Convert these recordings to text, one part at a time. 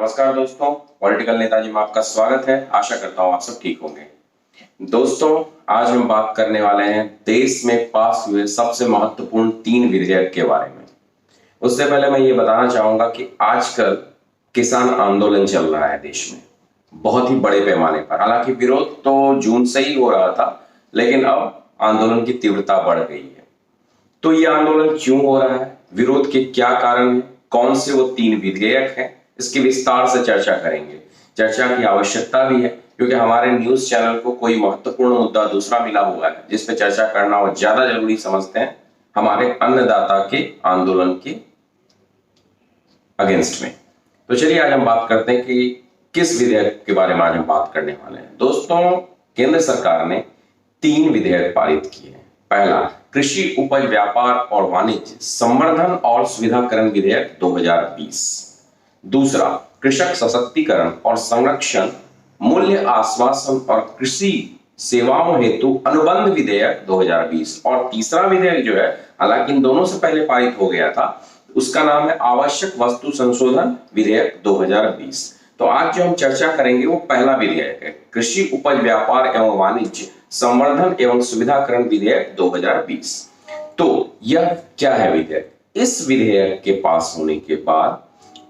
नमस्कार दोस्तों, पॉलिटिकल नेताजी में आपका स्वागत है। आशा करता हूं आप सब ठीक होंगे। दोस्तों, आज हम बात करने वाले हैं देश में पास हुए सबसे महत्वपूर्ण 3 विधेयक के बारे में। उससे पहले मैं ये बताना चाहूंगा कि आजकल किसान आंदोलन चल रहा है देश में बहुत ही बड़े पैमाने पर। हालांकि विरोध तो जून से ही हो रहा था, लेकिन अब आंदोलन की तीव्रता बढ़ गई है। तो ये आंदोलन क्यों हो रहा है, विरोध के क्या कारण है, कौन से वो 3 विधेयक हैं, इसकी विस्तार से चर्चा करेंगे। चर्चा की आवश्यकता भी है क्योंकि हमारे न्यूज चैनल को कोई महत्वपूर्ण मुद्दा दूसरा मिला हुआ है जिस पे चर्चा करना वो ज्यादा जरूरी समझते हैं, हमारे अन्नदाता के आंदोलन के अगेंस्ट में। तो चलिए आज हम बात करते हैं कि किस विधेयक के बारे में आज हम बात करने वाले हैं। दोस्तों, केंद्र सरकार ने 3 विधेयक पारित किए हैं। पहला, कृषि उपज व्यापार और वाणिज्य संवर्धन और सुविधाकरण विधेयक 2020। दूसरा, कृषक सशक्तिकरण और संरक्षण, मूल्य आश्वासन और कृषि सेवाओं हेतु अनुबंध विधेयक 2020। और तीसरा विधेयक जो है, हालांकि इन दोनों से पहले पारित हो गया था, उसका नाम है आवश्यक वस्तु संशोधन विधेयक 2020। तो आज जो हम चर्चा करेंगे वो पहला विधेयक है, कृषि उपज व्यापार एवं वाणिज्य संवर्धन एवं सुविधाकरण विधेयक 2020। तो यह क्या है विधेयक? इस विधेयक के पास होने के बाद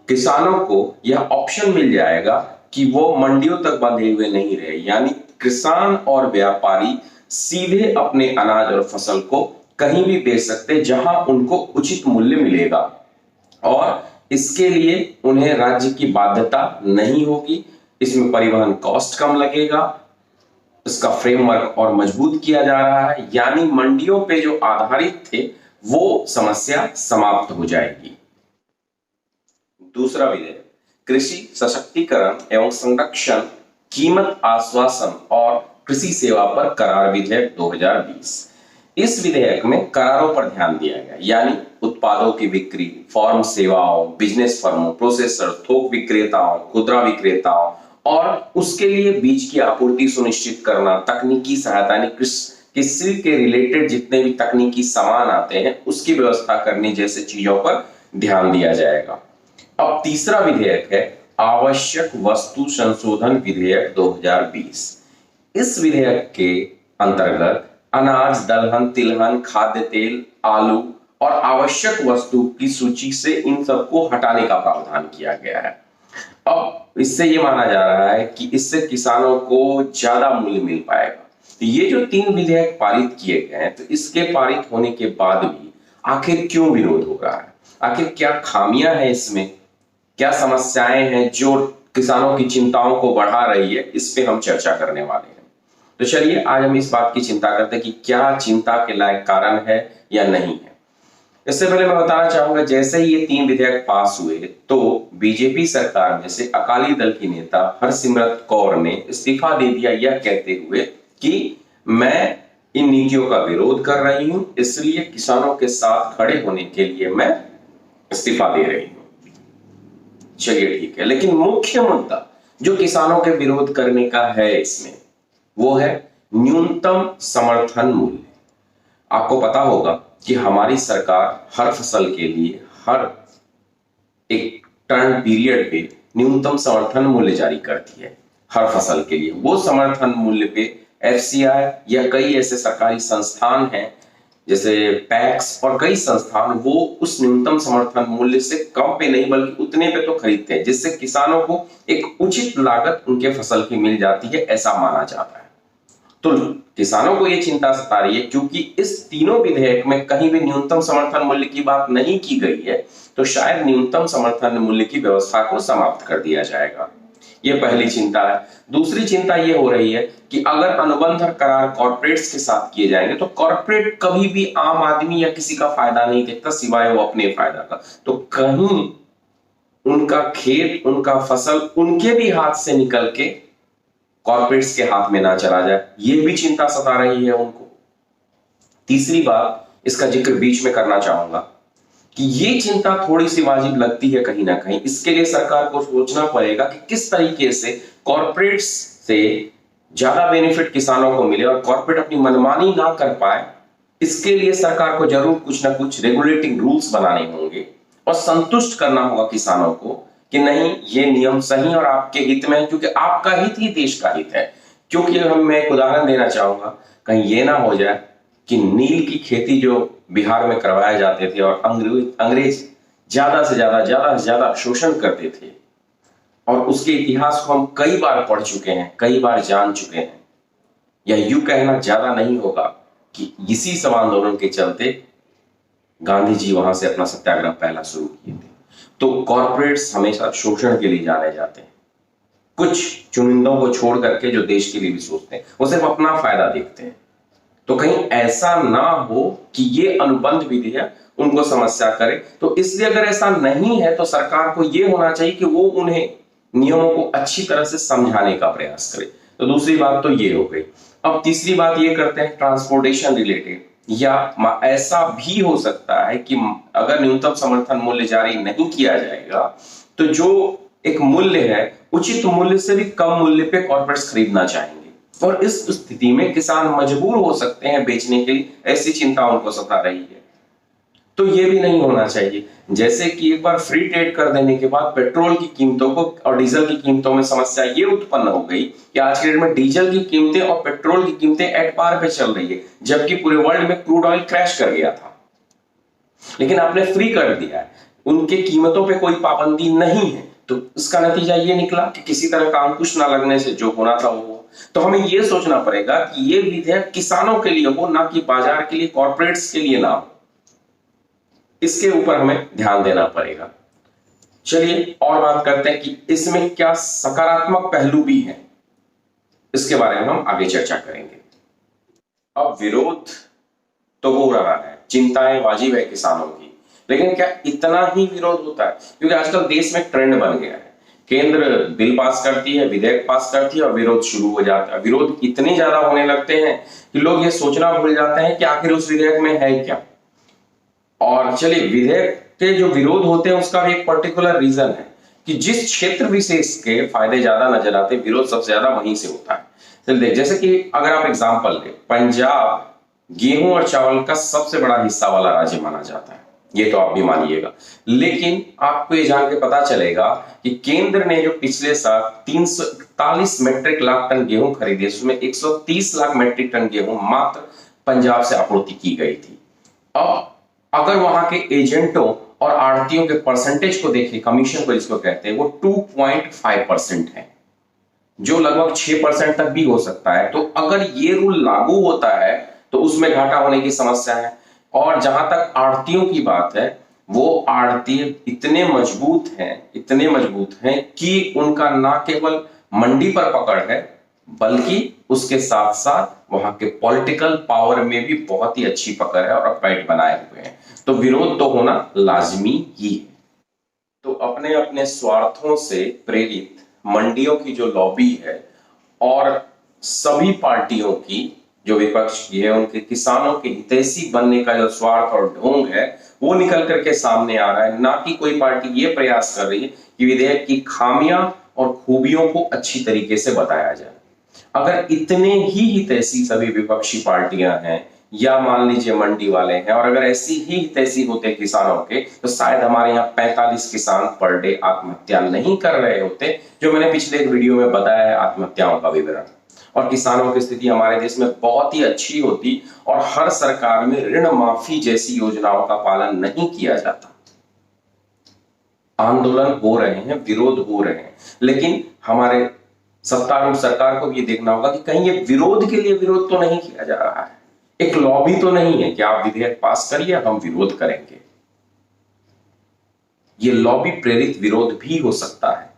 किसानों को यह ऑप्शन मिल जाएगा कि वो मंडियों तक बंधे हुए नहीं रहे, यानी किसान और व्यापारी सीधे अपने अनाज और फसल को कहीं भी बेच सकते जहां उनको उचित मूल्य मिलेगा, और इसके लिए उन्हें राज्य की बाध्यता नहीं होगी। इसमें परिवहन कॉस्ट कम लगेगा, इसका फ्रेमवर्क और मजबूत किया जा रहा है, यानी मंडियों पे जो आधारित थे वो समस्या समाप्त हो जाएगी। दूसरा विधेयक, कृषि सशक्तिकरण एवं संरक्षण, कीमत आश्वासन और कृषि सेवा पर करार विधेयक 2020। इस विधेयक में करारों पर ध्यान दिया गया, यानी उत्पादों की बिक्री, फॉर्म सेवाओं, बिजनेस फर्मों, प्रोसेसर, थोक विक्रेताओं, खुदरा विक्रेताओं और उसके लिए बीज की आपूर्ति सुनिश्चित करना, तकनीकी सहायता, यानी कृषि के रिलेटेड जितने भी तकनीकी सामान आते हैं उसकी व्यवस्था करने जैसे चीजों पर ध्यान दिया जाएगा। अब तीसरा विधेयक है आवश्यक वस्तु संशोधन विधेयक 2020। इस विधेयक के अंतर्गत अनाज, दलहन, तिलहन, खाद्य तेल, आलू और आवश्यक वस्तु की सूची से इन सबको हटाने का प्रावधान किया गया है। अब इससे ये माना जा रहा है कि इससे किसानों को ज्यादा मूल्य मिल पाएगा। तो ये जो 3 विधेयक पारित किए गए हैं, तो इसके पारित होने के बाद भी आखिर क्यों विरोध हो रहा है, आखिर क्या खामियां हैं इसमें, क्या समस्याएं हैं जो किसानों की चिंताओं को बढ़ा रही है, इस पे हम चर्चा करने वाले हैं। तो चलिए आज हम इस बात की चिंता करते हैं कि क्या चिंता के लायक कारण है या नहीं है। इससे पहले मैं बताना चाहूंगा, जैसे ही ये 3 विधेयक पास हुए तो बीजेपी सरकार में से अकाली दल की नेता हरसिमरत कौर ने इस्तीफा दे दिया, यह कहते हुए कि मैं इन नीतियों का विरोध कर रही हूं, इसलिए किसानों के साथ खड़े होने के लिए मैं इस्तीफा दे रही हूं। चलिए ठीक है, लेकिन मुख्य मुद्दा जो किसानों के विरोध करने का है इसमें, वो है न्यूनतम समर्थन मूल्य। आपको पता होगा कि हमारी सरकार हर फसल के लिए हर एक टर्म पीरियड पे न्यूनतम समर्थन मूल्य जारी करती है हर फसल के लिए। वो समर्थन मूल्य पे एफसीआई या कई ऐसे सरकारी संस्थान हैं जैसे पैक्स और कई संस्थान, वो उस न्यूनतम समर्थन मूल्य से कम पे नहीं बल्कि उतने पे तो खरीदते हैं, जिससे किसानों को एक उचित लागत उनके फसल की मिल जाती है, ऐसा माना जाता है। तो किसानों को यह चिंता सता रही है क्योंकि इस तीनों विधेयक में कहीं भी न्यूनतम समर्थन मूल्य की बात नहीं की गई है, तो शायद न्यूनतम समर्थन मूल्य की व्यवस्था को समाप्त कर दिया जाएगा। ये पहली चिंता है। दूसरी चिंता ये हो रही है कि अगर अनुबंध और करार कॉर्पोरेट्स के साथ किए जाएंगे तो कॉर्पोरेट कभी भी आम आदमी या किसी का फायदा नहीं देखता सिवाय वो अपने फायदा का। तो कहीं उनका खेत, उनका फसल उनके भी हाथ से निकल के कॉर्पोरेट्स के हाथ में ना चला जाए, ये भी चिंता सता रही है उनको। तीसरी बात, इसका जिक्र बीच में करना चाहूंगा कि ये चिंता थोड़ी सी वाजिब लगती है कहीं ना कहीं। इसके लिए सरकार को सोचना पड़ेगा कि किस तरीके से कॉर्पोरेट्स से ज्यादा बेनिफिट किसानों को मिले और कॉर्पोरेट अपनी मनमानी ना कर पाए। इसके लिए सरकार को जरूर कुछ ना कुछ रेगुलेटिंग रूल्स बनाने होंगे और संतुष्ट करना होगा किसानों को कि नहीं ये नियम सही और आपके हित में है, क्योंकि आपका हित ही देश का हित है। क्योंकि मैं एक उदाहरण देना चाहूंगा, कहीं ये ना हो जाए कि नील की खेती जो बिहार में करवाए जाते थे और अंग्रेज ज्यादा से ज्यादा शोषण करते थे, और उसके इतिहास को हम कई बार पढ़ चुके हैं, कई बार जान चुके हैं। या यूं कहना ज्यादा नहीं होगा कि इसी सब आंदोलन के चलते गांधी जी वहां से अपना सत्याग्रह पहला शुरू किए थे। तो कॉर्पोरेट्स हमेशा शोषण के लिए जाने जाते हैं, कुछ चुनिंदों को छोड़ करके जो देश के लिए भी सोचते हैं, वो सिर्फ अपना फायदा देखते हैं। तो कहीं ऐसा ना हो कि ये अनुबंध विधेयक उनको समस्या करे। तो इसलिए अगर ऐसा नहीं है तो सरकार को ये होना चाहिए कि वो उन्हें नियमों को अच्छी तरह से समझाने का प्रयास करे। तो दूसरी बात तो ये हो गई। अब तीसरी बात ये करते हैं ट्रांसपोर्टेशन रिलेटेड, या ऐसा भी हो सकता है कि अगर न्यूनतम समर्थन मूल्य जारी नहीं किया जाएगा तो जो एक मूल्य है उचित मूल्य से भी कम मूल्य पे कॉर्पोरेट्स खरीदना चाहेंगे, और इस स्थिति में किसान मजबूर हो सकते हैं बेचने के लिए। ऐसी चिंता उनको सता रही है। तो ये भी नहीं होना चाहिए। जैसे कि एक बार फ्री ट्रेड कर देने के बाद पेट्रोल की कीमतों को और डीजल की कीमतों में समस्या ये उत्पन्न हो गई कि आज के डेट में डीजल की कीमतें और पेट्रोल की कीमतें एट पार पे चल रही है, जबकि पूरे वर्ल्ड में क्रूड ऑयल क्रैश कर गया था। लेकिन आपने फ्री कर दिया है, उनके कीमतों पे कोई पाबंदी नहीं है, तो इसका नतीजा ये निकला कि किसी तरह का अंकुश ना लगने से जो होना था वो। तो हमें ये सोचना पड़ेगा कि ये विधेयक किसानों के लिए हो, ना कि बाजार के लिए, कॉर्पोरेट्स के लिए ना हो। इसके ऊपर हमें ध्यान देना पड़ेगा। चलिए और बात करते हैं कि इसमें क्या सकारात्मक पहलू भी हैं, इसके बारे में हम आगे चर्चा करेंगे। अब विरोध तो हो रहा है, चिंताएं वाजिब है किसानों की, लेकिन क्या इतना ही विरोध होता है? क्योंकि आजकल देश में ट्रेंड बन गया है, केंद्र बिल पास करती है, विधेयक पास करती है और विरोध शुरू हो जाता है। विरोध इतने ज्यादा होने लगते हैं कि लोग ये सोचना भूल जाते हैं कि आखिर उस विधेयक में है क्या। और चलिए, विधेयक के जो विरोध होते हैं उसका भी एक पर्टिकुलर रीजन है कि जिस क्षेत्र विशेष के फायदे ज्यादा नजर आते हैं, विरोध सबसे ज्यादा वहीं से होता है। चलिए देख, जैसे कि अगर आप एग्जांपल लें, पंजाब गेहूं और चावल का सबसे बड़ा हिस्सा वाला राज्य माना जाता है, ये तो आप भी मानिएगा। लेकिन आपको ये जान के पता चलेगा कि केंद्र ने जो पिछले साल 341 मेट्रिक लाख टन गेहूं खरीदे, उसमें 130 लाख मेट्रिक टन गेहूं मात्र पंजाब से आपूर्ति की गई थी। अब अगर वहां के एजेंटों और आड़तियों के परसेंटेज को देखें, कमीशन को जिसको कहते हैं, वो 2.5% है, जो लगभग 6% तक भी हो सकता है। तो अगर ये रूल लागू होता है तो उसमें घाटा होने की समस्या है। और जहां तक आड़तियों की बात है, वो आड़ती इतने मजबूत हैं कि उनका ना केवल मंडी पर पकड़ है, बल्कि उसके साथ साथ वहां के पॉलिटिकल पावर में भी बहुत ही अच्छी पकड़ है और अपराइट बनाए हुए हैं। तो विरोध तो होना लाजमी ही है। तो अपने अपने स्वार्थों से प्रेरित मंडियों की जो लॉबी है और सभी पार्टियों की जो विपक्ष की है, उनके किसानों के हितैषी बनने का जो स्वार्थ और ढोंग है, वो निकल करके सामने आ रहा है। ना कि कोई पार्टी ये प्रयास कर रही है कि विधेयक की खामियां और खूबियों को अच्छी तरीके से बताया जाए। अगर इतने ही हितैषी सभी विपक्षी पार्टियां हैं या मान लीजिए मंडी वाले हैं, और अगर ऐसी ही हितैषी होते किसानों के, तो शायद हमारे यहाँ 45 किसान पर डे आत्महत्या नहीं कर रहे होते, जो मैंने पिछले एक वीडियो में बताया है आत्महत्याओं का विवरण। और किसानों की स्थिति हमारे देश में बहुत ही अच्छी होती और हर सरकार में ऋण माफी जैसी योजनाओं का पालन नहीं किया जाता। आंदोलन हो रहे हैं, विरोध हो रहे हैं, लेकिन हमारे सत्तारूढ़ सरकार को भी देखना होगा कि कहीं ये विरोध के लिए विरोध तो नहीं किया जा रहा है। एक लॉबी तो नहीं है कि आप विधेयक पास करिए, हम विरोध करेंगे। ये लॉबी प्रेरित विरोध भी हो सकता है।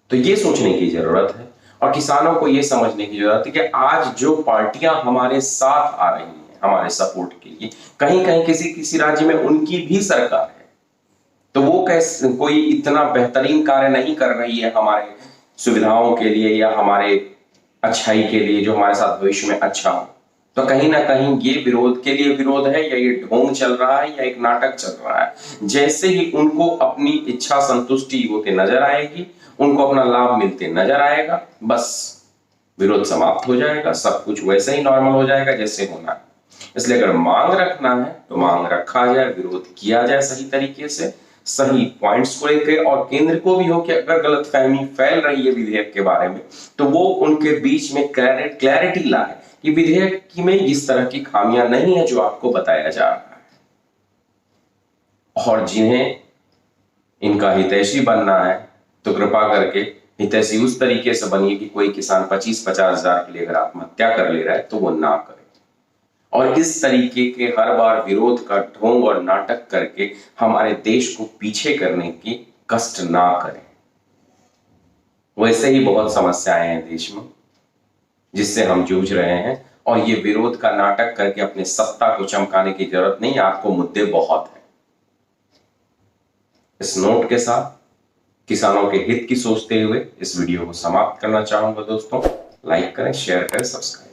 तो ये सोचने की जरूरत है और किसानों को ये समझने की जरूरत है कि आज जो पार्टियां हमारे साथ आ रही हैं हमारे सपोर्ट के लिए, कहीं कहीं किसी किसी राज्य में उनकी भी सरकार है, तो वो कैसे कोई इतना बेहतरीन कार्य नहीं कर रही है हमारे सुविधाओं के लिए या हमारे अच्छाई के लिए, जो हमारे साथ भविष्य में अच्छा हो। तो कहीं ना कहीं ये विरोध के लिए विरोध है, या ये ढोंग चल रहा है, या एक नाटक चल रहा है। जैसे ही उनको अपनी इच्छा संतुष्टि होते नजर आएगी, उनको अपना लाभ मिलते नजर आएगा, बस विरोध समाप्त हो जाएगा, सब कुछ वैसे ही नॉर्मल हो जाएगा जैसे होना है। इसलिए अगर मांग रखना है तो मांग रखा जाए, विरोध किया जाए सही तरीके से, सही पॉइंट्स को लेकर, और केंद्र को भी हो कि अगर गलतफहमी फैल रही है विधेयक के बारे में तो वो उनके बीच में क्लैरिटी लाए कि विधेयक में इस तरह की खामियां नहीं है जो आपको बताया जा रहा है। और जिन्हें इनका हितैषी बनना है तो कृपा करके हितैषी उस तरीके से बनिए कि कोई किसान 25-50 हजार के लिए अगर आत्महत्या कर ले रहा है तो वो ना करे, और इस तरीके के हर बार विरोध का ढोंग और नाटक करके हमारे देश को पीछे करने की कष्ट ना करें। वैसे ही बहुत समस्याएं हैं देश में जिससे हम जूझ रहे हैं, और ये विरोध का नाटक करके अपने सत्ता को चमकाने की जरूरत नहीं, आपको मुद्दे बहुत है। इस नोट के साथ किसानों के हित की सोचते हुए इस वीडियो को समाप्त करना चाहूंगा दोस्तों। लाइक करें, शेयर करें, सब्सक्राइब